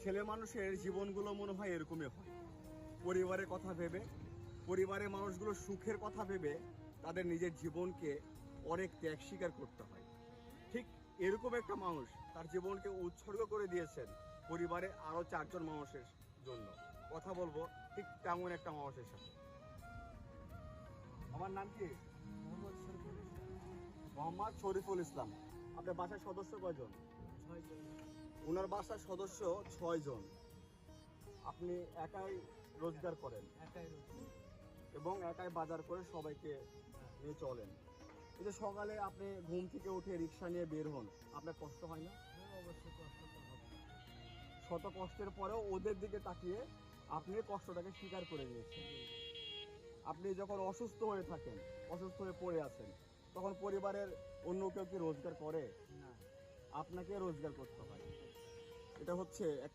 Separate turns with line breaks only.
ছেলে মানুষের জীবনগুলো মনে হয় এরকমই হয়, পরিবারের কথা ভেবে, পরিবারের মানুষগুলোর সুখের কথা ভেবে তাদের নিজের জীবনকে অনেক ত্যাগ স্বীকার করতে হয়। ঠিক এরকম একটা মানুষ তার জীবনকে উৎসর্গ করে দিয়েছেন পরিবারে আরো 4 জন মানুষের জন্য। কথা বলবো ঠিক তেমন একটা মানুষের সাথে। আমার নাম কি? মোহাম্মদ শরীফুল ইসলাম। আপনার বাসার সদস্য কয়জন?
6 জন।
ওনার বাসার সদস্য 6 জন। আপনি একাই রোজগার করেন
একাই রয়েছে।
এবং একাই বাজার করে সবাইকে নিয়ে চলেন। এই যে সকালে আপনি ঘুম থেকে উঠে রিক্সা নিয়ে বের হন, আপনার কষ্ট হয় না?
হ্যাঁ, অবশ্যই কষ্ট তো হবে।
শত কষ্টের পরেও ওদের দিকে তাকিয়ে আপনি কষ্টটাকে স্বীকার করে নিয়েছেন। আপনি যখন অসুস্থ হয়ে থাকেন, অসুস্থ হয়ে পড়ে আছেন, তখন পরিবারের অন্য কেউ কি রোজগার করে?
না।
আপনাকে রোজগার করতে হয়। এটা হচ্ছে একটা